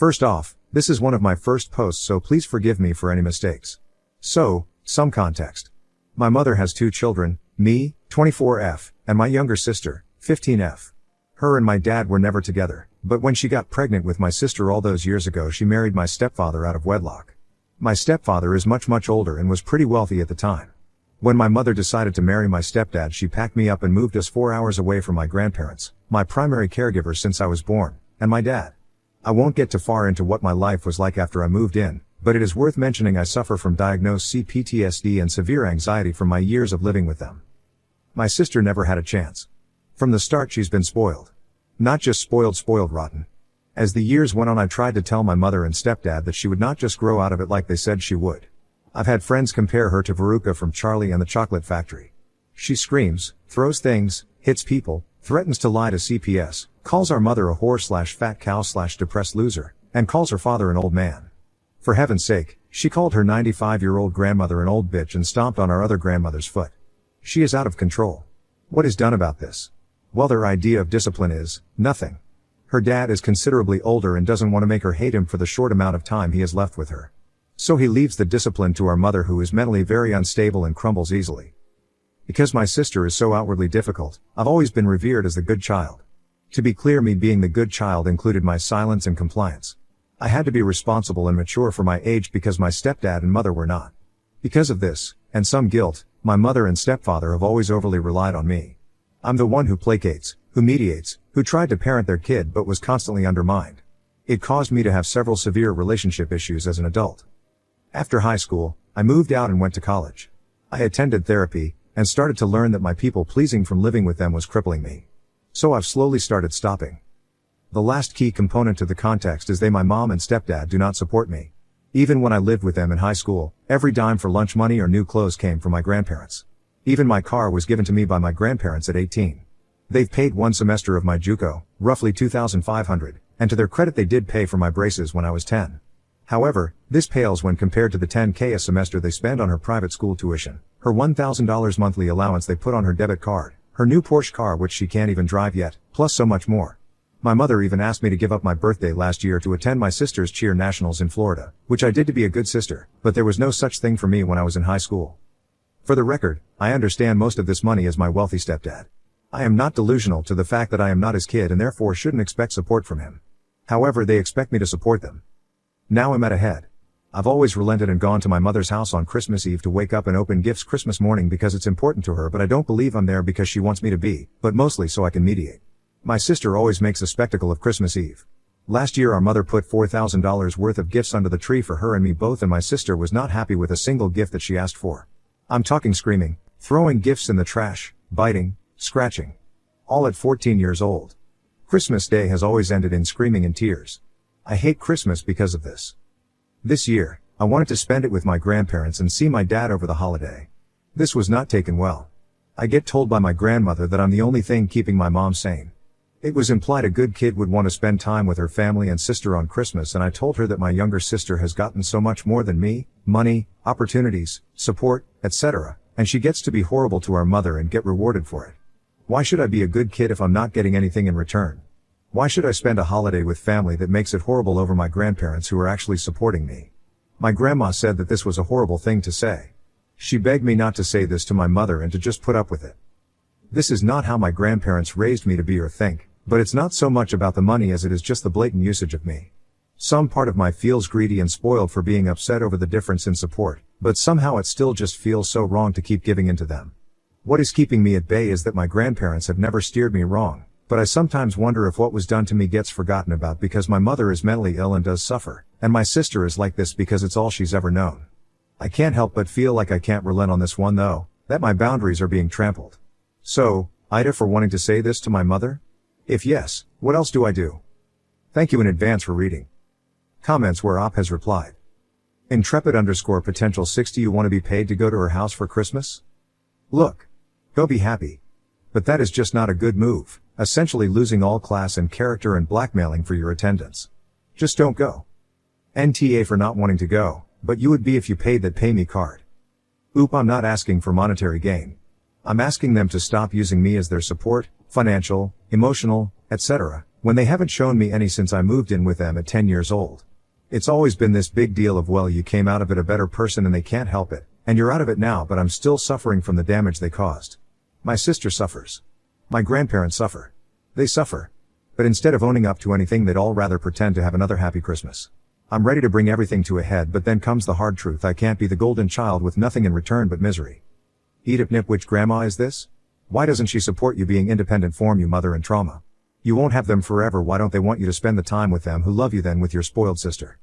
First off, this is one of my first posts, so please forgive me for any mistakes. So, some context. My mother has 2 children, me, 24F, and my younger sister, 15F. Her and my dad were never together, but when she got pregnant with my sister all those years ago, she married my stepfather out of wedlock. My stepfather is much older and was pretty wealthy at the time. When my mother decided to marry my stepdad, she packed me up and moved us 4 hours away from my grandparents, my primary caregivers since I was born, and my dad. I won't get too far into what my life was like after I moved in, but it is worth mentioning I suffer from diagnosed CPTSD and severe anxiety from my years of living with them. My sister never had a chance. From the start she's been spoiled. Not just spoiled rotten. As the years went on, I tried to tell my mother and stepdad that she would not just grow out of it like they said she would. I've had friends compare her to Veruca from Charlie and the Chocolate Factory. She screams, throws things, hits people, threatens to lie to CPS, calls our mother a whore/fat cow/depressed loser, and calls her father an old man. For heaven's sake, she called her 95-year-old grandmother an old bitch and stomped on our other grandmother's foot. She is out of control. What is done about this? Well, their idea of discipline is nothing. Her dad is considerably older and doesn't want to make her hate him for the short amount of time he has left with her. So he leaves the discipline to our mother, who is mentally very unstable and crumbles easily. Because my sister is so outwardly difficult, I've always been revered as the good child. To be clear, me being the good child included my silence and compliance. I had to be responsible and mature for my age because my stepdad and mother were not. Because of this, and some guilt, my mother and stepfather have always overly relied on me. I'm the one who placates, who mediates, who tried to parent their kid but was constantly undermined. It caused me to have several severe relationship issues as an adult. After high school, I moved out and went to college. I attended therapy, and started to learn that my people-pleasing from living with them was crippling me. So I've slowly started stopping. The last key component to the context is my mom and stepdad do not support me. Even when I lived with them in high school, every dime for lunch money or new clothes came from my grandparents. Even my car was given to me by my grandparents at 18. They've paid 1 semester of my JUCO, roughly $2,500, and to their credit they did pay for my braces when I was 10. However, this pales when compared to the $10K a semester they spend on her private school tuition, her $1,000 monthly allowance they put on her debit card, her new Porsche car which she can't even drive yet, plus so much more. My mother even asked me to give up my birthday last year to attend my sister's cheer nationals in Florida, which I did to be a good sister, but there was no such thing for me when I was in high school. For the record, I understand most of this money as my wealthy stepdad. I am not delusional to the fact that I am not his kid and therefore shouldn't expect support from him. However, they expect me to support them. Now I'm at a head. I've always relented and gone to my mother's house on Christmas Eve to wake up and open gifts Christmas morning because it's important to her, but I don't believe I'm there because she wants me to be, but mostly so I can mediate. My sister always makes a spectacle of Christmas Eve. Last year our mother put $4,000 worth of gifts under the tree for her and me both, and my sister was not happy with a single gift that she asked for. I'm talking screaming, throwing gifts in the trash, biting, scratching. All at 14 years old. Christmas Day has always ended in screaming and tears. I hate Christmas because of this. This year, I wanted to spend it with my grandparents and see my dad over the holiday. This was not taken well. I get told by my grandmother that I'm the only thing keeping my mom sane. It was implied a good kid would want to spend time with her family and sister on Christmas, and I told her that my younger sister has gotten so much more than me, money, opportunities, support, etc., and she gets to be horrible to our mother and get rewarded for it. Why should I be a good kid if I'm not getting anything in return? Why should I spend a holiday with family that makes it horrible over my grandparents who are actually supporting me? My grandma said that this was a horrible thing to say. She begged me not to say this to my mother and to just put up with it. This is not how my grandparents raised me to be or think, but it's not so much about the money as it is just the blatant usage of me. Some part of my feels greedy and spoiled for being upset over the difference in support, but somehow it still just feels so wrong to keep giving in to them. What is keeping me at bay is that my grandparents have never steered me wrong, but I sometimes wonder if what was done to me gets forgotten about because my mother is mentally ill and does suffer, and my sister is like this because it's all she's ever known. I can't help but feel like I can't relent on this one though, that my boundaries are being trampled. So, Ida, for wanting to say this to my mother? If yes, what else do I do? Thank you in advance for reading. Comments where Op has replied. Intrepid_potential 60 you want to be paid to go to her house for Christmas? Look. Go be happy. But that is just not a good move, essentially losing all class and character and blackmailing for your attendance. Just don't go. NTA for not wanting to go, but you would be if you paid that pay me card. Oop, I'm not asking for monetary gain. I'm asking them to stop using me as their support, financial, emotional, etc., when they haven't shown me any since I moved in with them at 10 years old. It's always been this big deal of, well, you came out of it a better person and they can't help it, and you're out of it now, but I'm still suffering from the damage they caused. My sister suffers. My grandparents suffer. They suffer. But instead of owning up to anything, they'd all rather pretend to have another happy Christmas. I'm ready to bring everything to a head, but then comes the hard truth: I can't be the golden child with nothing in return but misery. Eat up nip, which grandma is this? Why doesn't she support you being independent, form you mother and trauma? You won't have them forever, why don't they want you to spend the time with them who love you than with your spoiled sister?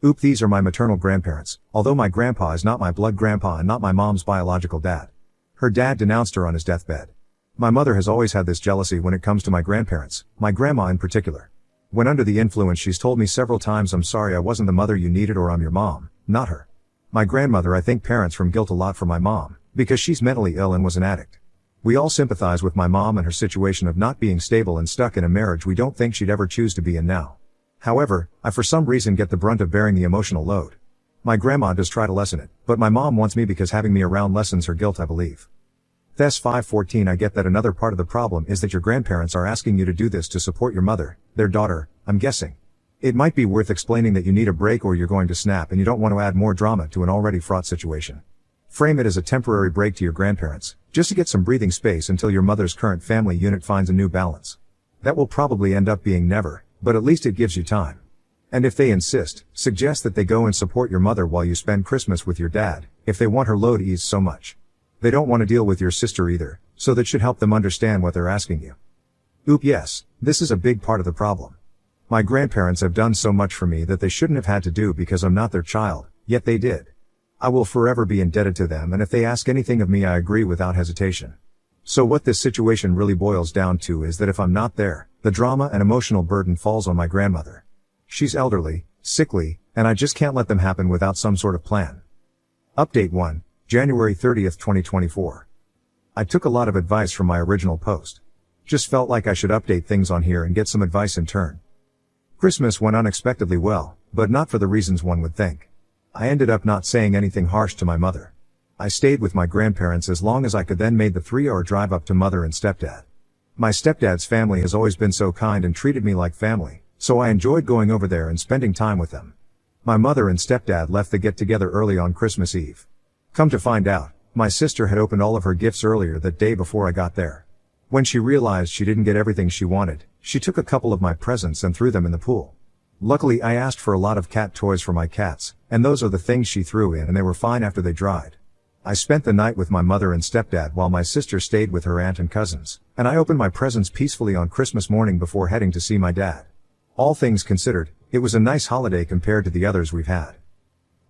Oop, these are my maternal grandparents, although my grandpa is not my blood grandpa and not my mom's biological dad. Her dad denounced her on his deathbed. My mother has always had this jealousy when it comes to my grandparents, my grandma in particular. When under the influence, she's told me several times, I'm sorry I wasn't the mother you needed, or I'm your mom, not her. My grandmother, I think, parents from guilt a lot for my mom, because she's mentally ill and was an addict. We all sympathize with my mom and her situation of not being stable and stuck in a marriage we don't think she'd ever choose to be in now. However, I for some reason get the brunt of bearing the emotional load. My grandma does try to lessen it, but my mom wants me because having me around lessens her guilt, I believe. Thes 514. I get that another part of the problem is that your grandparents are asking you to do this to support your mother, their daughter, I'm guessing. It might be worth explaining that you need a break or you're going to snap and you don't want to add more drama to an already fraught situation. Frame it as a temporary break to your grandparents, just to get some breathing space until your mother's current family unit finds a new balance. That will probably end up being never, but at least it gives you time. And if they insist, suggest that they go and support your mother while you spend Christmas with your dad, if they want her load eased so much. They don't want to deal with your sister either, so that should help them understand what they're asking you. Oop, yes, this is a big part of the problem. My grandparents have done so much for me that they shouldn't have had to do because I'm not their child, yet they did. I will forever be indebted to them, and if they ask anything of me, I agree without hesitation. So what this situation really boils down to is that if I'm not there, the drama and emotional burden falls on my grandmother. She's elderly, sickly, and I just can't let them happen without some sort of plan. Update 1, January 30th, 2024. I took a lot of advice from my original post. Just felt like I should update things on here and get some advice in turn. Christmas went unexpectedly well, but not for the reasons one would think. I ended up not saying anything harsh to my mother. I stayed with my grandparents as long as I could, then made the 3-hour drive up to mother and stepdad. My stepdad's family has always been so kind and treated me like family, so I enjoyed going over there and spending time with them. My mother and stepdad left the get-together early on Christmas Eve. Come to find out, my sister had opened all of her gifts earlier that day before I got there. When she realized she didn't get everything she wanted, she took a couple of my presents and threw them in the pool. Luckily, I asked for a lot of cat toys for my cats, and those are the things she threw in, and they were fine after they dried. I spent the night with my mother and stepdad while my sister stayed with her aunt and cousins, and I opened my presents peacefully on Christmas morning before heading to see my dad. All things considered, it was a nice holiday compared to the others we've had.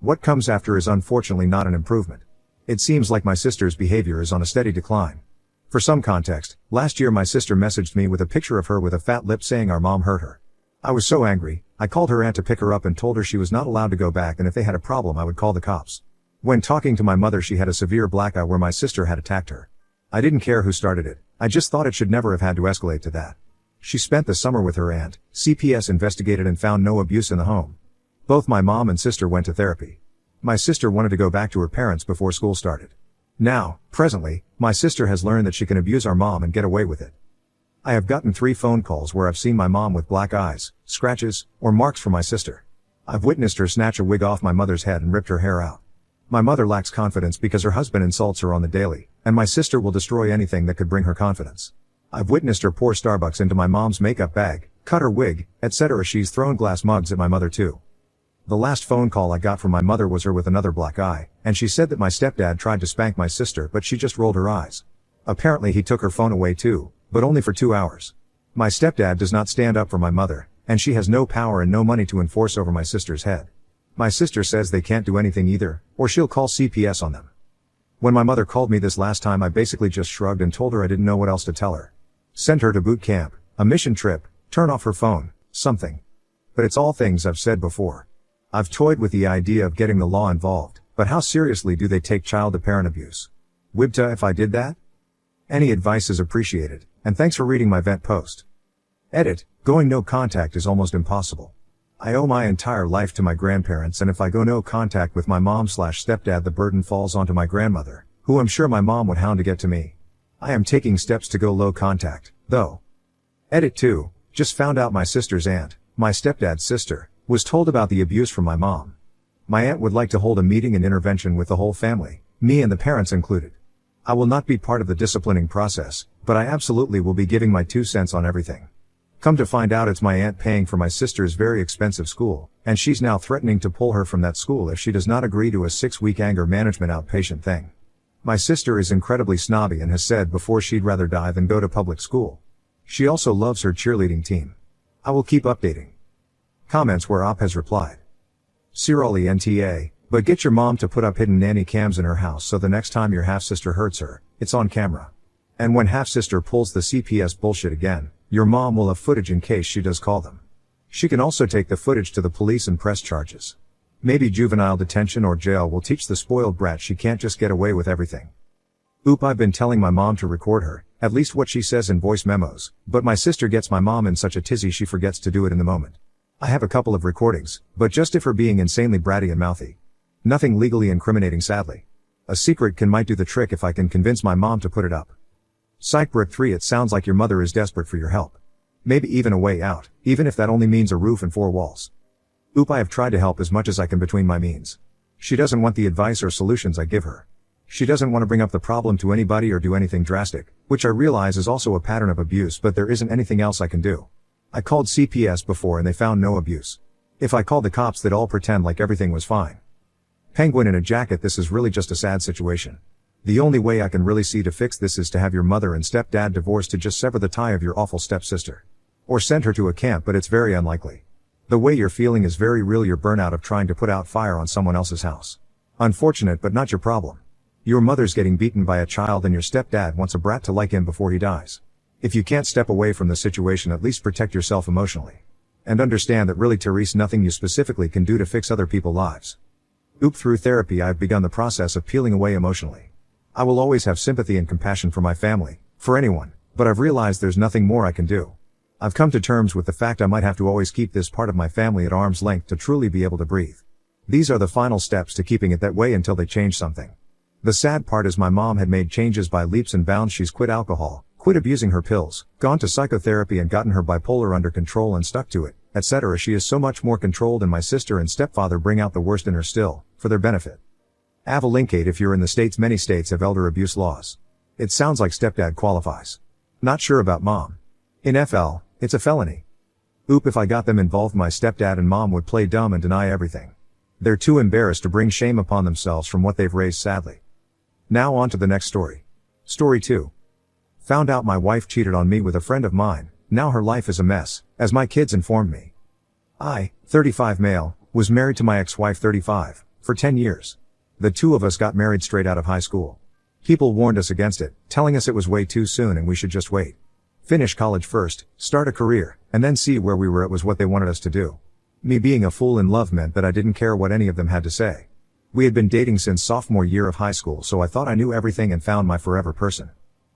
What comes after is unfortunately not an improvement. It seems like my sister's behavior is on a steady decline. For some context, last year my sister messaged me with a picture of her with a fat lip saying our mom hurt her. I was so angry, I called her aunt to pick her up and told her she was not allowed to go back, and if they had a problem I would call the cops. When talking to my mother, she had a severe black eye where my sister had attacked her. I didn't care who started it, I just thought it should never have had to escalate to that. She spent the summer with her aunt, CPS investigated and found no abuse in the home. Both my mom and sister went to therapy. My sister wanted to go back to her parents before school started. Now, presently, my sister has learned that she can abuse our mom and get away with it. I have gotten 3 phone calls where I've seen my mom with black eyes, scratches, or marks from my sister. I've witnessed her snatch a wig off my mother's head and ripped her hair out. My mother lacks confidence because her husband insults her on the daily, and my sister will destroy anything that could bring her confidence. I've witnessed her pour Starbucks into my mom's makeup bag, cut her wig, etc. She's thrown glass mugs at my mother too. The last phone call I got from my mother was her with another black eye, and she said that my stepdad tried to spank my sister but she just rolled her eyes. Apparently he took her phone away too, but only for 2 hours. My stepdad does not stand up for my mother, and she has no power and no money to enforce over my sister's head. My sister says they can't do anything either, or she'll call CPS on them. When my mother called me this last time, I basically just shrugged and told her I didn't know what else to tell her. Send her to boot camp, a mission trip, turn off her phone, something. But it's all things I've said before. I've toyed with the idea of getting the law involved, but how seriously do they take child-to-parent abuse? Wibta if I did that? Any advice is appreciated, and thanks for reading my vent post. Edit, going no contact is almost impossible. I owe my entire life to my grandparents, and if I go no contact with my mom/stepdad, the burden falls onto my grandmother, who I'm sure my mom would hound to get to me. I am taking steps to go low contact, though. Edit 2, Just found out my sister's aunt, my stepdad's sister, was told about the abuse from my mom. My aunt would like to hold a meeting and intervention with the whole family, me and the parents included. I will not be part of the disciplining process, but I absolutely will be giving my 2 cents on everything. Come to find out it's my aunt paying for my sister's very expensive school, and she's now threatening to pull her from that school if she does not agree to a 6-week anger management outpatient thing. My sister is incredibly snobby and has said before she'd rather die than go to public school. She also loves her cheerleading team. I will keep updating. Comments where Op has replied. Sirali NTA, but get your mom to put up hidden nanny cams in her house so the next time your half-sister hurts her, it's on camera. And when half-sister pulls the CPS bullshit again, your mom will have footage in case she does call them. She can also take the footage to the police and press charges. Maybe juvenile detention or jail will teach the spoiled brat she can't just get away with everything. Oop, I've been telling my mom to record her, at least what she says in voice memos, but my sister gets my mom in such a tizzy she forgets to do it in the moment. I have a couple of recordings, but just of her being insanely bratty and mouthy. Nothing legally incriminating sadly. A secret might do the trick if I can convince my mom to put it up. Psychbrick 3, it sounds like your mother is desperate for your help. Maybe even a way out, even if that only means a roof and 4 walls. Oop, I have tried to help as much as I can between my means. She doesn't want the advice or solutions I give her. She doesn't want to bring up the problem to anybody or do anything drastic, which I realize is also a pattern of abuse, but there isn't anything else I can do. I called CPS before and they found no abuse. If I called the cops they'd all pretend like everything was fine. Penguin in a jacket, this is really just a sad situation. The only way I can really see to fix this is to have your mother and stepdad divorced, to just sever the tie of your awful stepsister. Or send her to a camp, but it's very unlikely. The way you're feeling is very real, your burnout of trying to put out fire on someone else's house. Unfortunate but not your problem. Your mother's getting beaten by a child and your stepdad wants a brat to like him before he dies. If you can't step away from the situation, at least protect yourself emotionally. And understand that really Therese, nothing you specifically can do to fix other people's lives. Oop, through therapy I've begun the process of peeling away emotionally. I will always have sympathy and compassion for my family, for anyone, but I've realized there's nothing more I can do. I've come to terms with the fact I might have to always keep this part of my family at arm's length to truly be able to breathe. These are the final steps to keeping it that way until they change something. The sad part is my mom had made changes by leaps and bounds. She's quit alcohol, quit abusing her pills, gone to psychotherapy and gotten her bipolar under control and stuck to it, etc. She is so much more controlled, and my sister and stepfather bring out the worst in her still, for their benefit. Avalinkate, if you're in the States, many states have elder abuse laws. It sounds like stepdad qualifies. Not sure about mom. In FL, it's a felony. Oop, if I got them involved my stepdad and mom would play dumb and deny everything. They're too embarrassed to bring shame upon themselves from what they've raised, sadly. Now on to the next story. Story 2. Found out my wife cheated on me with a friend of mine, now her life is a mess, as my kids informed me. I, 35 male, was married to my ex-wife 35, for 10 years. The two of us got married straight out of high school. People warned us against it, telling us it was way too soon and we should just wait. Finish college first, start a career, and then see where we were at was what they wanted us to do. Me being a fool in love meant that I didn't care what any of them had to say. We had been dating since sophomore year of high school, so I thought I knew everything and found my forever person.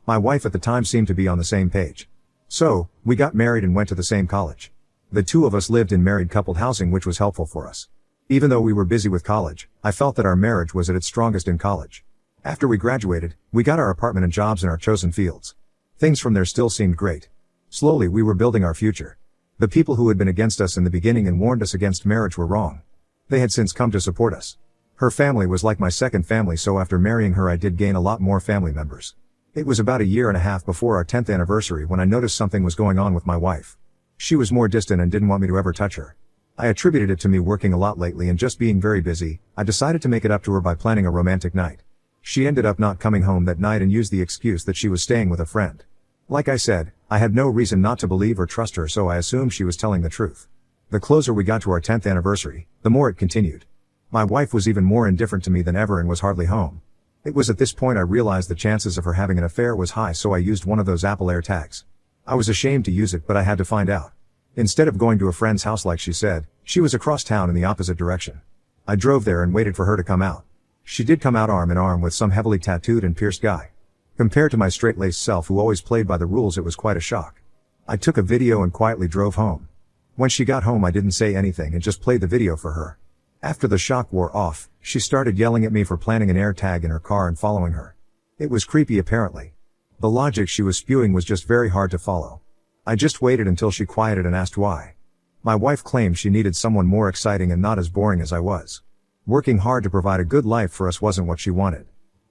My wife at the time seemed to be on the same page. So, we got married and went to the same college. The two of us lived in married coupled housing, which was helpful for us. Even though we were busy with college, I felt that our marriage was at its strongest in college. After we graduated, we got our apartment and jobs in our chosen fields. Things from there still seemed great. Slowly we were building our future. The people who had been against us in the beginning and warned us against marriage were wrong. They had since come to support us. Her family was like my second family, so after marrying her I did gain a lot more family members. It was about a year and a half before our 10th anniversary when I noticed something was going on with my wife. She was more distant and didn't want me to ever touch her. I attributed it to me working a lot lately and just being very busy. I decided to make it up to her by planning a romantic night. She ended up not coming home that night and used the excuse that she was staying with a friend. Like I said, I had no reason not to believe or trust her, so I assumed she was telling the truth. The closer we got to our 10th anniversary, the more it continued. My wife was even more indifferent to me than ever and was hardly home. It was at this point I realized the chances of her having an affair was high, so I used one of those Apple AirTags. I was ashamed to use it, but I had to find out. Instead of going to a friend's house like she said, she was across town in the opposite direction. I drove there and waited for her to come out. She did come out arm in arm with some heavily tattooed and pierced guy. Compared to my straight-laced self who always played by the rules, it was quite a shock. I took a video and quietly drove home. When she got home I didn't say anything and just played the video for her. After the shock wore off, she started yelling at me for planting an AirTag in her car and following her. It was creepy apparently. The logic she was spewing was just very hard to follow. I just waited until she quieted and asked why. My wife claimed she needed someone more exciting and not as boring as I was. Working hard to provide a good life for us wasn't what she wanted.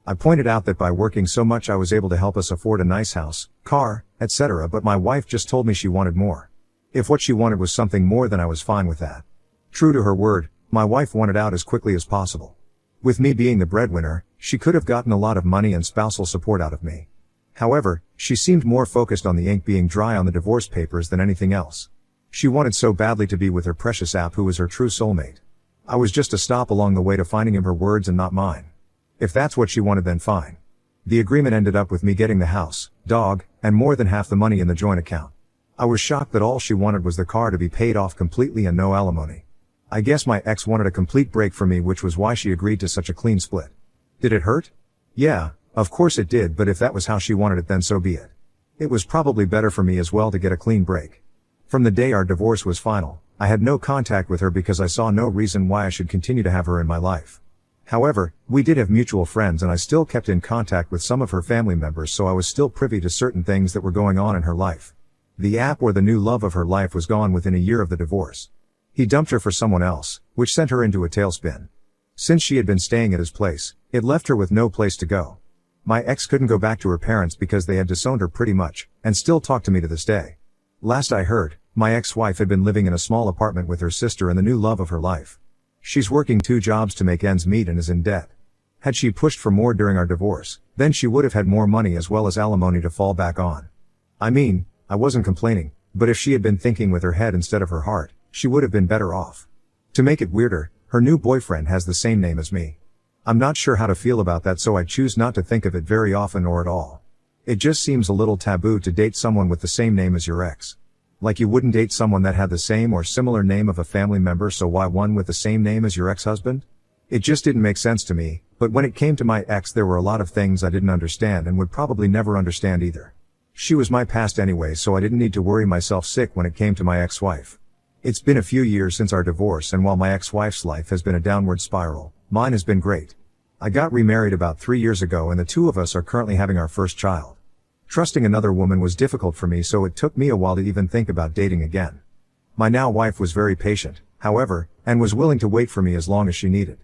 I pointed out that by working so much I was able to help us afford a nice house, car, etc., but my wife just told me she wanted more. If what she wanted was something more, then I was fine with that. True to her word, my wife wanted out as quickly as possible. With me being the breadwinner, she could have gotten a lot of money and spousal support out of me. However, she seemed more focused on the ink being dry on the divorce papers than anything else. She wanted so badly to be with her precious app who was her true soulmate. I was just a stop along the way to finding him, her words and not mine. If that's what she wanted, then fine. The agreement ended up with me getting the house, dog, and more than half the money in the joint account. I was shocked that all she wanted was the car to be paid off completely and no alimony. I guess my ex wanted a complete break from me, which was why she agreed to such a clean split. Did it hurt? Yeah, of course it did, but if that was how she wanted it, then so be it. It was probably better for me as well to get a clean break. From the day our divorce was final, I had no contact with her because I saw no reason why I should continue to have her in my life. However, we did have mutual friends and I still kept in contact with some of her family members, so I was still privy to certain things that were going on in her life. The app or the new love of her life was gone within a year of the divorce. He dumped her for someone else, which sent her into a tailspin. Since she had been staying at his place, it left her with no place to go. My ex couldn't go back to her parents because they had disowned her pretty much, and still talk to me to this day. Last I heard, my ex-wife had been living in a small apartment with her sister and the new love of her life. She's working 2 jobs to make ends meet and is in debt. Had she pushed for more during our divorce, then she would have had more money as well as alimony to fall back on. I mean, I wasn't complaining, but if she had been thinking with her head instead of her heart, she would have been better off. To make it weirder, her new boyfriend has the same name as me. I'm not sure how to feel about that, so I choose not to think of it very often or at all. It just seems a little taboo to date someone with the same name as your ex. Like you wouldn't date someone that had the same or similar name of a family member, so why one with the same name as your ex-husband? It just didn't make sense to me, but when it came to my ex there were a lot of things I didn't understand and would probably never understand either. She was my past anyway, so I didn't need to worry myself sick when it came to my ex-wife. It's been a few years since our divorce, and while my ex-wife's life has been a downward spiral, mine has been great. I got remarried about 3 years ago and the 2 of us are currently having our first child. Trusting another woman was difficult for me, so it took me a while to even think about dating again. My now wife was very patient, however, and was willing to wait for me as long as she needed.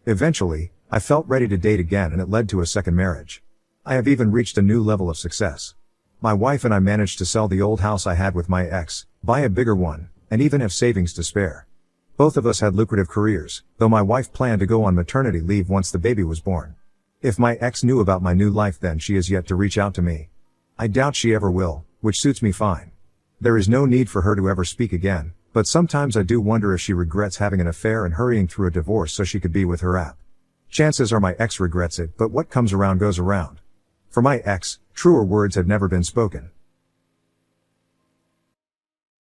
Eventually, I felt ready to date again and it led to a second marriage. I have even reached a new level of success. My wife and I managed to sell the old house I had with my ex, buy a bigger one, and even have savings to spare. Both of us had lucrative careers, though my wife planned to go on maternity leave once the baby was born. If my ex knew about my new life, then she has yet to reach out to me. I doubt she ever will, which suits me fine. There is no need for her to ever speak again, but sometimes I do wonder if she regrets having an affair and hurrying through a divorce so she could be with her app. Chances are my ex regrets it, but what comes around goes around. For my ex, truer words had never been spoken.